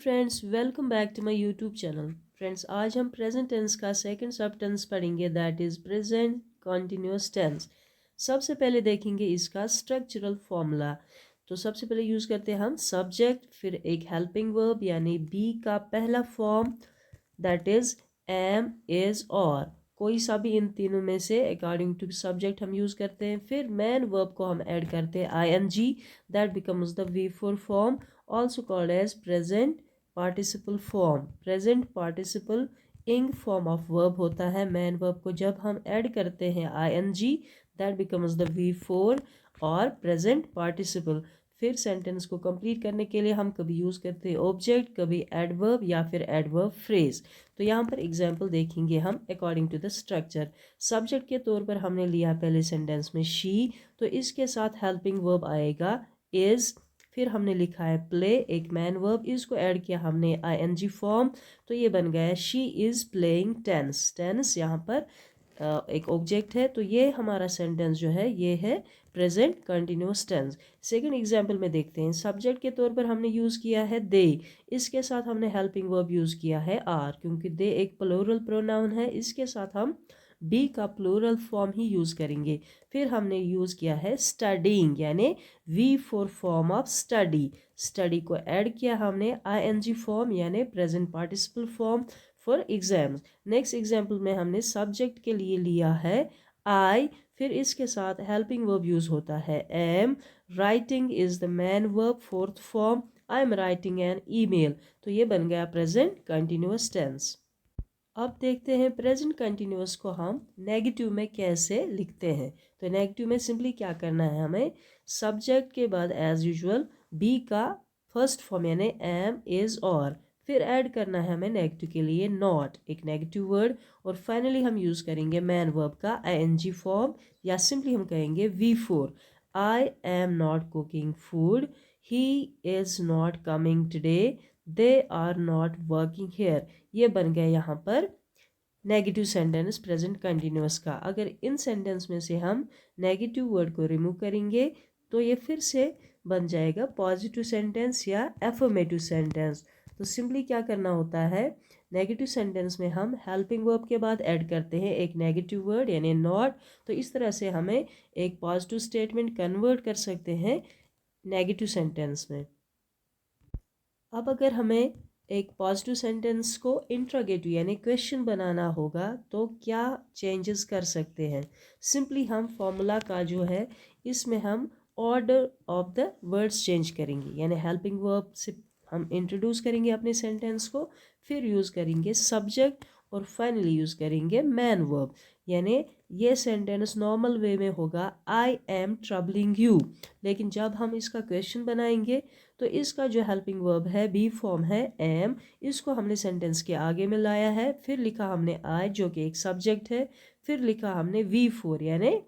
Friends, welcome back to my YouTube channel. Friends, आज हम present tense का second sub tense पढ़ेंगे, that is present continuous tense. सबसे पहले देखेंगे इसका स्ट्रक्चरल फॉर्मूला। तो सबसे पहले यूज़ करते हैं हम सब्जेक्ट, फिर एक हेल्पिंग वर्ब यानी बी का पहला form that is am, is और कोई सा भी इन तीनों में से अकॉर्डिंग टू सब्जेक्ट हम यूज़ करते हैं। फिर मेन वर्ब को हम ऐड करते हैं I N G, that becomes the V four form, also called as present participle form. Present participle ing form of verb होता है। मैन वर्ब को जब हम ऐड करते हैं I N G, that becomes the V four और present participle. फिर sentence को कंप्लीट करने के लिए हम कभी यूज़ करते हैं ऑब्जेक्ट, कभी एडवर्ब या फिर एडवर्ब फ्रेज। तो यहाँ पर एग्जाम्पल देखेंगे हम according to the structure. Subject के तौर पर हमने लिया पहले सेंटेंस में शी, तो इसके साथ हेल्पिंग वर्ब आएगा इज। फिर हमने लिखा है प्ले, एक मैन वर्ब, इसको ऐड किया हमने आई एन जी फॉर्म, तो ये बन गया she is playing tense. Tense यहाँ पर एक ऑब्जेक्ट है, तो ये हमारा सेंटेंस जो है ये है present continuous tense. Second example में देखते हैं, सब्जेक्ट के तौर पर हमने यूज़ किया है दे, इसके साथ हमने हेल्पिंग वर्ब यूज़ किया है आर, क्योंकि दे एक प्लूरल प्रोनाउन है, इसके साथ हम बी का प्लूरल फॉर्म ही यूज़ करेंगे। फिर हमने यूज़ किया है स्टडीइंग यानी V four form of study. Study को ऐड किया हमने आई एन जी फॉर्म यानी present participle form for exams. Next example में हमने सब्जेक्ट के लिए लिया है आई, फिर इसके साथ हेल्पिंग वर्ब यूज होता है am. Writing is the main verb, fourth form, I am writing an email. तो ये बन गया प्रेजेंट कंटिन्यूअस टेंस। अब देखते हैं प्रेजेंट कंटिन्यूअस को हम नेगेटिव में कैसे लिखते हैं। तो नेगेटिव में सिंपली क्या करना है, हमें सब्जेक्ट के बाद एज यूजुअल बी का फर्स्ट फॉर्म यानी एम, इज और, फिर ऐड करना है हमें नेगेटिव के लिए नॉट, एक नेगेटिव वर्ड, और फाइनली हम यूज़ करेंगे मैन वर्ब का आई एन जी फॉर्म, या सिंपली हम कहेंगे V four. I am not cooking food, he is not coming today, they are not working here. ये बन गया यहाँ पर नेगेटिव सेंटेंस प्रेजेंट कंटिन्यूअस का। अगर इन सेंटेंस में से हम नेगेटिव वर्ड को रिमूव करेंगे तो ये फिर से बन जाएगा पॉजिटिव सेंटेंस या एफर्मेटिव सेंटेंस। तो सिंपली क्या करना होता है, नेगेटिव सेंटेंस में हम हेल्पिंग वर्ब के बाद ऐड करते हैं एक नेगेटिव वर्ड यानी नॉट, तो इस तरह से हमें एक पॉजिटिव स्टेटमेंट कन्वर्ट कर सकते हैं नेगेटिव सेंटेंस में। अब अगर हमें एक पॉजिटिव सेंटेंस को इंट्रोगेटिव यानी क्वेश्चन बनाना होगा तो क्या चेंजेस कर सकते हैं। सिंपली हम फॉर्मूला का जो है इसमें हम order of the words change करेंगे, यानी हेल्पिंग वर्ब से हम इंट्रोड्यूस करेंगे अपने सेंटेंस को, फिर यूज़ करेंगे सब्जेक्ट और फाइनली यूज़ करेंगे मैन वर्ब। यानी ये सेंटेंस नॉर्मल वे में होगा आई एम ट्रबलिंग यू, लेकिन जब हम इसका क्वेश्चन बनाएंगे तो इसका जो हेल्पिंग वर्ब है बी फॉर्म है एम, इसको हमने सेंटेंस के आगे में लाया है, फिर लिखा हमने आई जो कि एक सब्जेक्ट है, फिर लिखा हमने वी फोर यानी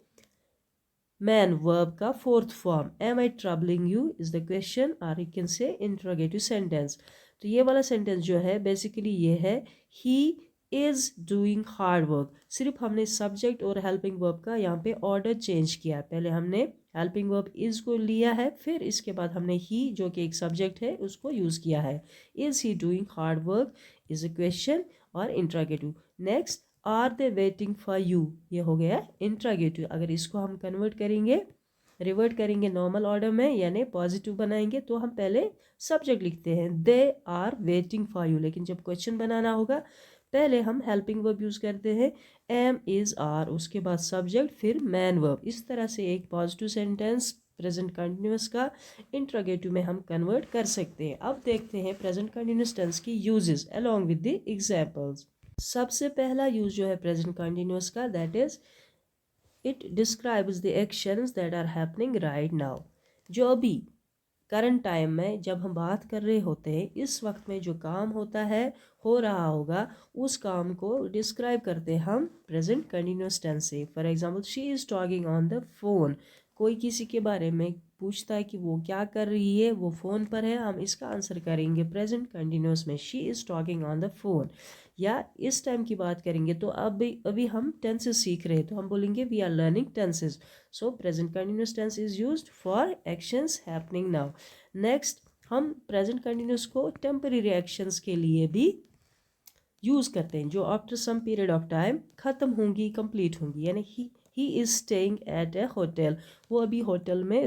मैन वर्ब का fourth form. Am I troubling you is the question और you can say interrogative sentence. तो ये वाला सेंटेंस जो है बेसिकली ये है he is doing hard work. सिर्फ हमने सब्जेक्ट और हेल्पिंग वर्ब का यहाँ पे ऑर्डर चेंज किया है। पहले हमने हेल्पिंग वर्ब इज को लिया है, फिर इसके बाद हमने ही जो कि एक सब्जेक्ट है उसको यूज़ किया है। Is he doing hard work is a question और interrogative. Next, are they waiting for you, ये हो गया इंट्रोगेटिव। अगर इसको हम कन्वर्ट करेंगे, रिवर्ट करेंगे नॉर्मल ऑर्डर में यानी पॉजिटिव बनाएंगे, तो हम पहले सब्जेक्ट लिखते हैं they are waiting for you, लेकिन जब क्वेश्चन बनाना होगा पहले हम हेल्पिंग वर्ब यूज़ करते हैं एम, इज, आर, उसके बाद सब्जेक्ट, फिर मैन वर्ब। इस तरह से एक पॉजिटिव सेंटेंस प्रेजेंट कंटिन्यूअस का इंट्रोगेटिव में हम कन्वर्ट कर सकते हैं। अब देखते हैं प्रेजेंट कंटिन्यूअस टेंस की uses along with the examples. सबसे पहला यूज जो है प्रेजेंट कंटिन्यूअस का, that is it describes the actions that are happening right now. जो अभी करंट टाइम में जब हम बात कर रहे होते हैं, इस वक्त में जो काम होता है, हो रहा होगा, उस काम को डिस्क्राइब करते हैं हम प्रेजेंट कंटिन्यूअस टेंस से। For example, she is talking on the phone. कोई किसी के बारे में पूछता है कि वो क्या कर रही है, वो फ़ोन पर है, हम इसका आंसर करेंगे प्रेजेंट कंटिन्यूअस में she is talking on the phone. या इस टाइम की बात करेंगे तो अभी हम टेंसेस सीख रहे हैं, तो हम बोलेंगे we are learning tenses. So present continuous tense is used for actions happening now. Next, हम प्रेजेंट कंटिन्यूस को टेम्परेरी एक्शंस के लिए भी यूज़ करते हैं जो after some period of time ख़त्म होंगी, कंप्लीट होंगी। यानी he is staying at a hotel, वो अभी होटल में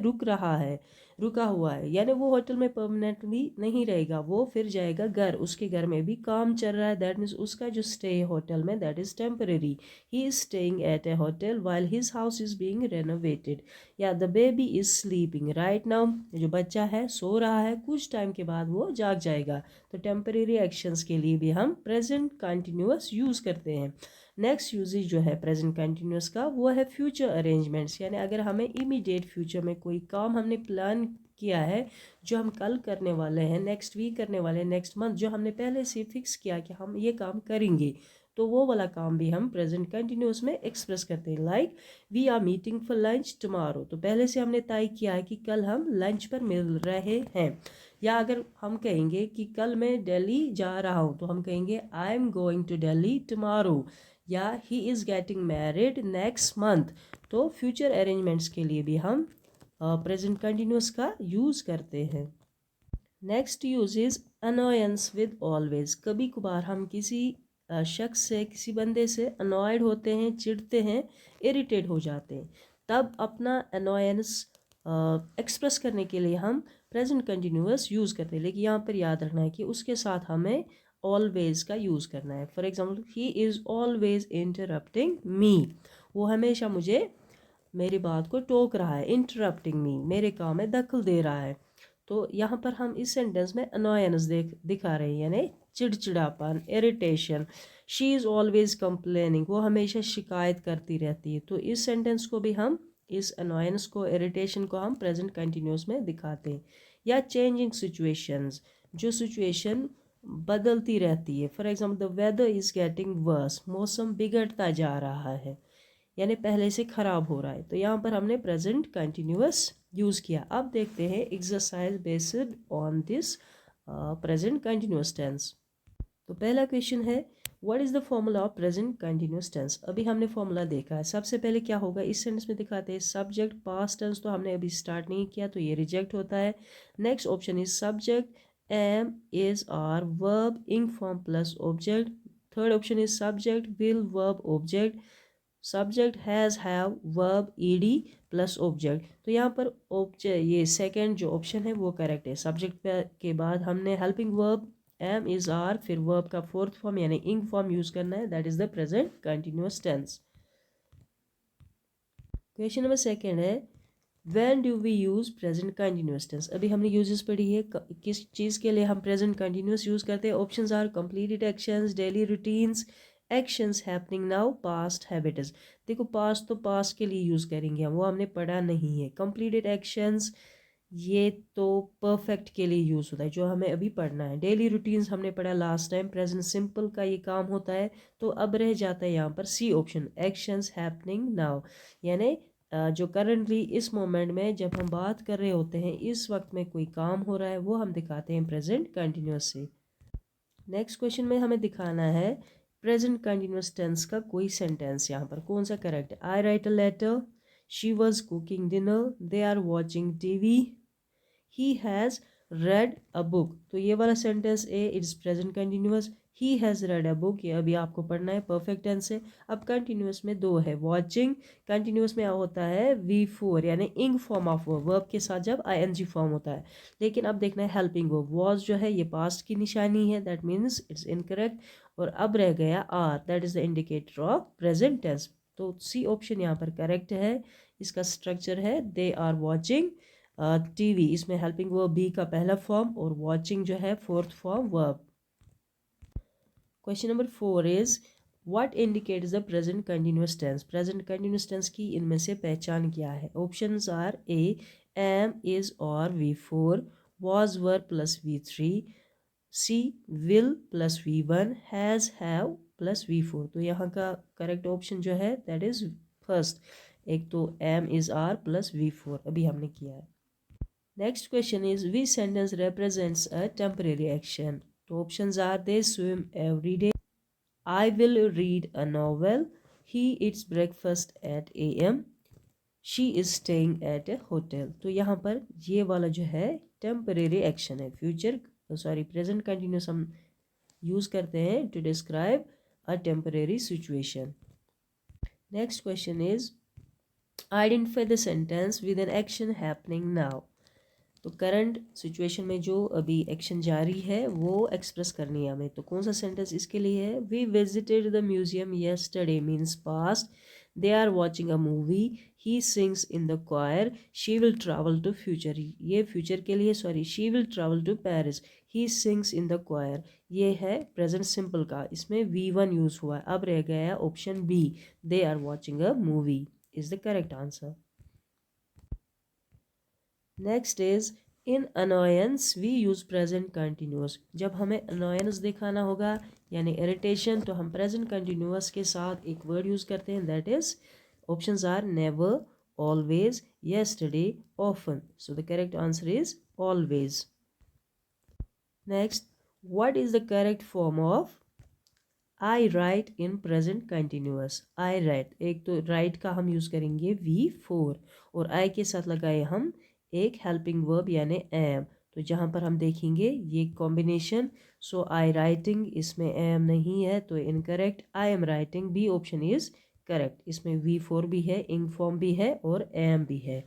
रुका हुआ है। यानी वो होटल में परमानेंटली नहीं रहेगा, वो फिर जाएगा घर, उसके घर में भी काम चल रहा है। दैट मीन्स उसका जो स्टे है होटल में that is temporary. He is staying at a hotel while his house is being renovated. या the baby is sleeping right now, जो बच्चा है सो रहा है, कुछ टाइम के बाद वो जाग जाएगा। तो टेम्परेरी एक्शंस के लिए भी हम प्रेजेंट कंटिन्यूअस यूज़ करते हैं। नेक्स्ट यूजेज जो है प्रेजेंट कंटिन्यूअस का वो है फ्यूचर अरेंजमेंट्स। यानी अगर हमें इमीडिएट फ्यूचर में कोई काम हमने प्लान किया है, जो हम कल करने वाले हैं, नेक्स्ट वीक करने वाले हैं, नेक्स्ट मंथ, जो हमने पहले से फिक्स किया कि हम ये काम करेंगे, तो वो वाला काम भी हम प्रेजेंट कंटिन्यूअस में एक्सप्रेस करते हैं। Like we are meeting for lunch tomorrow, तो पहले से हमने तय किया है कि कल हम लंच पर मिल रहे हैं। या अगर हम कहेंगे कि कल मैं दिल्ली जा रहा हूँ, तो हम कहेंगे I am going to Delhi tomorrow. या he is getting married next month. तो फ्यूचर अरेंजमेंट्स के लिए भी हम प्रेजेंट कंटिन्यूअस का यूज़ करते हैं। Next use is annoyance with always. कभी कभार हम किसी शख्स से, किसी बंदे से अनॉयड होते हैं, चिढ़ते हैं, इरिटेट हो जाते हैं, तब अपना अनोयंस एक्सप्रेस करने के लिए हम प्रेजेंट कंटिन्यूअस यूज़ करते हैं। लेकिन यहाँ पर याद रखना है कि उसके साथ हमें ऑलवेज का यूज़ करना है। For example, he is always interrupting me, वो हमेशा मुझे मेरी बात को टोक रहा है। इंटरप्टिंग मी, मेरे काम में दखल दे रहा है। तो यहाँ पर हम इस सेंटेंस में अनोयंस दिखा रहे हैं, यानी चिड़चिड़ापन, irritation. She is always complaining, वो हमेशा शिकायत करती रहती है। तो इस सेंटेंस को भी हम, इस अनोयंस को, इरिटेशन को हम प्रेजेंट कंटिन्यूअस में दिखाते हैं। या चेंजिंग सिचुएशंस, जो सिचुएशन बदलती रहती है। For example, the weather is getting worse, मौसम बिगड़ता जा रहा है, यानी पहले से ख़राब हो रहा है। तो यहाँ पर हमने प्रेजेंट कंटिन्यूअस यूज़ किया। अब देखते हैं exercise based on this present continuous tense. तो पहला क्वेश्चन है, what is the formula of present continuous tense. अभी हमने फॉर्मूला देखा है। सबसे पहले क्या होगा, इस सेंटेंस में दिखाते हैं सब्जेक्ट पास्ट टेंस, तो हमने अभी स्टार्ट नहीं किया तो ये रिजेक्ट होता है। Next option is subject am is are verb ing form plus object. Third option is subject will verb object, subject has have verb ED plus object. तो यहाँ पर ऑब्जेक्ट, ये सेकंड जो ऑप्शन है वो करेक्ट है। सब्जेक्ट के बाद हमने helping verb am is are, फिर वर्ब का फोर्थ फॉर्म यानी इंग फॉर्म यूज करना है, that is the present continuous tense. Question number second है, when do we use present continuous tense. अभी हमने यूजेस पढ़ी है, किस चीज़ के लिए हम प्रेजेंट कंटिन्यूअस यूज करते हैं। Options are completed actions, daily routines, actions happening now, past habits. देखो पास्ट तो पास्ट के लिए यूज़ करेंगे हम, वो हमने पढ़ा नहीं है। कंप्लीटेड एक्शंस ये तो परफेक्ट के लिए यूज़ होता है, जो हमें अभी पढ़ना है। डेली रूटीन्स हमने पढ़ा लास्ट टाइम, प्रेजेंट सिंपल का ये काम होता है। तो अब रह जाता है यहाँ पर C option, actions happening now, यानी जो करंटली इस मोमेंट में जब हम बात कर रहे होते हैं, इस वक्त में कोई काम हो रहा है, वो हम दिखाते हैं प्रेजेंट कंटिन्यूअस से। नेक्स्ट क्वेश्चन में हमें दिखाना है प्रेजेंट कंटिन्यूअस टेंस का कोई सेंटेंस, यहाँ पर कौन सा करेक्ट है। I write a letter, she was cooking dinner, they are watching TV, he has read a book. तो ये वाला sentence A it's present continuous, he has read a book ये अभी आपको पढ़ना है, परफेक्ट टेंस है। अब कंटिन्यूअस में दो है, वॉचिंग कंटिन्यूअस में होता है V4 यानी इंग फॉर्म ऑफ वर्ब के साथ जब ING फॉर्म होता है। लेकिन अब देखना है हेल्पिंग वर्ब, वॉज जो है ये पास्ट की निशानी है, दैट मीन्स इट्स इनकरेक्ट। और अब रह गया are, that is the indicator of present tense. तो सी ऑप्शन यहाँ पर करेक्ट है। इसका स्ट्रक्चर है दे आर वॉचिंग टीवी, इसमें हेल्पिंग वर्ब बी का पहला फॉर्म और वॉचिंग जो है fourth form verb. Question number 4 is what indicates the present continuous tense. Present continuous tense की इनमें से पहचान क्या है। Options are A am is और V4, was were plus V3, C will plus V1, has have plus V4। तो यहाँ का करेक्ट ऑप्शन जो है दैट इज फर्स्ट, एक तो M is are plus V4 अभी हमने किया है। Next question is which sentence represents a temporary action? तो options are they swim every day, I will read a novel, he eats breakfast at AM, she is staying at a hotel। तो यहाँ पर ये वाला जो है temporary action है। Present continuous हम यूज करते हैं to describe a temporary situation. Next question is identify the sentence with an action happening now. तो करंट सिचुएशन में जो अभी एक्शन जारी है वो एक्सप्रेस करनी है हमें। तो कौन सा सेंटेंस इसके लिए है? We visited the museum yesterday means past. They are watching a movie. He sings in the choir. She will travel to future, ये फ्यूचर के लिए, sorry, she will travel to Paris. He sings in the choir, ये है present simple का, इसमें V1 use हुआ है। अब रह गया option B, they are watching a movie is the correct answer. Next is in annoyance we use present continuous. जब हमें अनोयंस दिखाना होगा यानी इरिटेशन, तो हम प्रेजेंट कंटिन्यूस के साथ एक वर्ड यूज करते हैं, that is options are never, always, yesterday, often. So the correct answer is always. Next, what is the correct form of I write in present continuous? I write, एक तो write का हम use करेंगे V4 और I के साथ लगाए हम एक हेल्पिंग वर्ब यानी am। तो जहाँ पर हम देखेंगे ये कॉम्बिनेशन, सो आई राइटिंग, इसमें am नहीं है तो incorrect. I am writing, B option is correct, इसमें V4 भी है, इंग फॉर्म भी है और am भी है।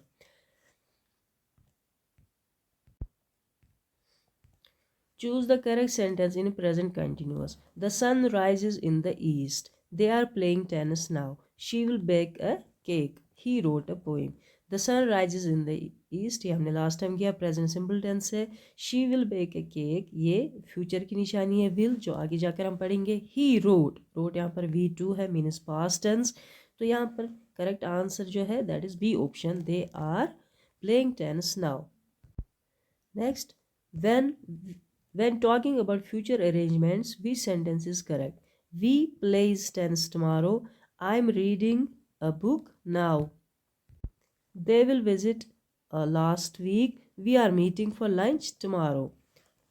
Choose the correct sentence in present continuous. The sun rises in the east. They are playing tennis now. She will bake a cake. He wrote a poem. The sun rises in the east, ये हमने last time किया, present simple tense है। She will bake a cake, ये future की निशानी है will, जो आगे जाकर हम पढ़ेंगे। ही रोट, रोट यहाँ पर V2 है मीन्स पास्ट टेंस। तो यहाँ पर करेक्ट आंसर जो है that is B option, they are playing tennis now. Next, when talking about future arrangements, which sentence is correct? We plays tennis tomorrow. I'm reading a book now. They will visit last week. We are meeting for lunch tomorrow.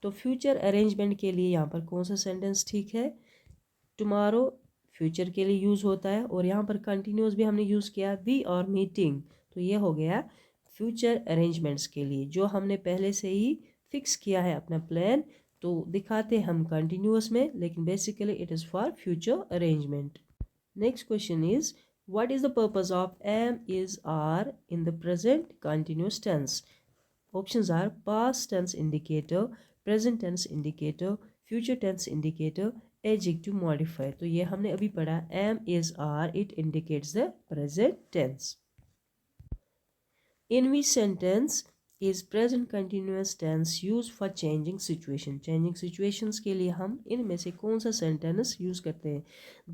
तो future arrangement के लिए यहाँ पर कौन सा sentence ठीक है? Tomorrow future के लिए यूज़ होता है और यहाँ पर कंटिन्यूस भी हमने यूज़ किया, वी आर मीटिंग, तो ये हो गया फ्यूचर अरेंजमेंट्स के लिए जो हमने पहले से ही फिक्स किया है अपना प्लान। तो दिखाते हम कंटिन्यूस में, लेकिन basically it is for future arrangement. Next question is what is the purpose of am is are in the present continuous tense? Options are past tense indicator, present tense indicator, future tense indicator, adjective modifier. तो ये हमने अभी पढ़ा, am is are, it indicates the present tense. In which sentence is present continuous tense used for changing situation? Changing situations के लिए हम इनमें से कौन सा sentence यूज करते हैं?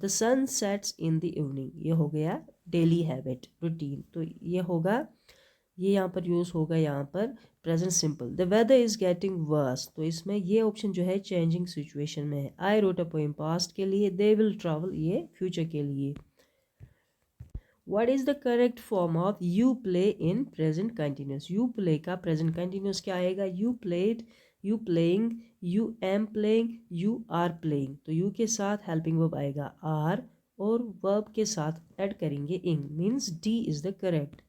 The sun sets in the evening, ये हो गया डेली हैबिट रूटीन, तो ये होगा, ये यहाँ पर यूज होगा यहाँ पर present simple. The weather is getting worse, तो इसमें ये ऑप्शन जो है चेंजिंग सिचुएशन में है। I wrote a poem past के लिए, दे विल ट्रैवल ये फ्यूचर के लिए। What is the correct form of you play in present continuous? You play का present continuous क्या आएगा? You played, you playing, you am playing, you are playing। तो you के साथ helping verb आएगा are और verb के साथ add करेंगे ing, means D is the correct।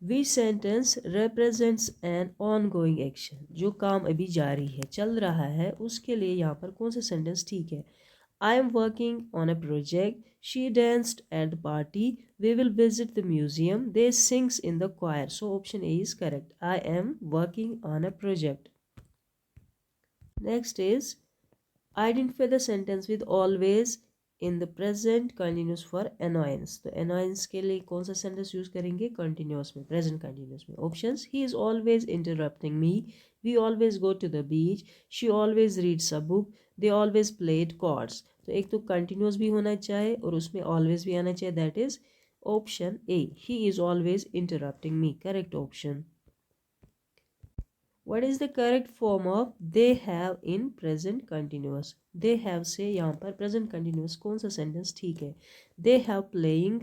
Which sentence represents an ongoing action? जो काम अभी जारी है, चल रहा है, उसके लिए यहाँ पर कौन सा सेंटेंस ठीक है? I am working on a project. She danced at the party. We will visit the museum. They sings in the choir. So option A is correct. I am working on a project. Next is identify the sentence with always in the present continuous for annoyance. तो annoyance के लिए कौन सा sentence use करेंगे? Continuous में, present continuous में। Options: He is always interrupting me. We always go to the beach. She always reads a book. They always played cards. तो एक तो continuous भी होना चाहिए और उसमें always भी आना चाहिए, that is option A. He is always interrupting me. Correct option. What is the correct form of they have in present continuous? They have से यहाँ पर present continuous कौन सा sentence ठीक है? They have playing,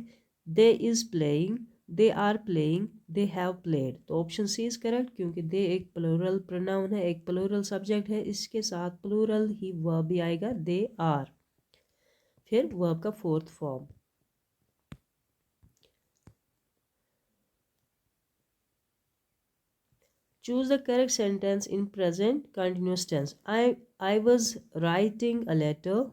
they is playing, they are playing, they have played। तो option C is correct, क्योंकि they एक प्लूरल प्रोनाउन है, एक प्लूरल सब्जेक्ट है, इसके साथ प्लूरल ही वर्ब भी आएगा, they are, फिर वर्ब का fourth form. Choose the correct sentence in present continuous tense. I was writing a letter.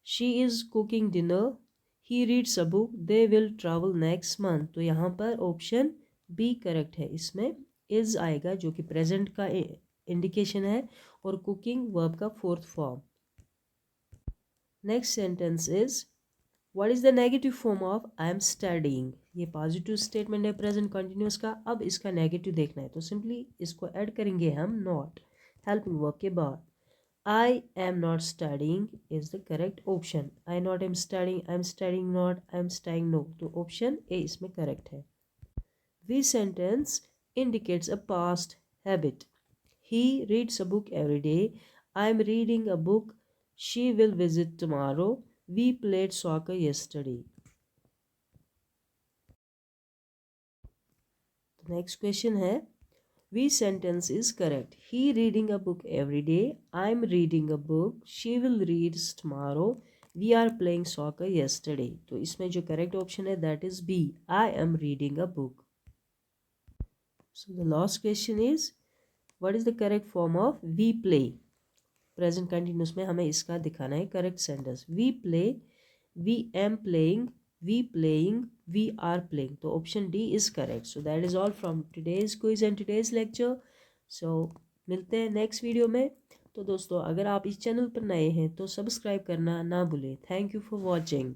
She is cooking dinner. He reads a book. They will travel next month. तो यहाँ पर option B correct है। इसमें is आएगा जो कि present का indication है और कुकिंग वर्ब का fourth form. Next sentence is what is the negative form of I am studying. ये पॉजिटिव स्टेटमेंट है प्रेजेंट कंटिन्यूस का। अब इसका नेगेटिव देखना है तो सिंपली इसको ऐड करेंगे हम नॉट हेल्पिंग वर्ब के बाद। I am not studying is the correct option. I not am studying, I am studying not, I am studying no. तो option A इसमें correct है। This sentence indicates a past habit. He reads a book every day. I am reading a book. She will visit tomorrow. We played soccer yesterday. The next question है which sentence is correct? He reading a book every day. I'm reading a book. She will read tomorrow. We are playing soccer yesterday. तो इसमें जो correct option है that is B. I am reading a book. So the last question is what is the correct form of we play? Present continuous में हमें इसका दिखाना है correct sentence. We play. We am playing. We playing, we are playing. तो option D is correct. So that is all from today's quiz and today's lecture. So मिलते हैं next video में। तो दोस्तों अगर आप इस चैनल पर नए हैं तो सब्सक्राइब करना ना भूलें। Thank you for watching.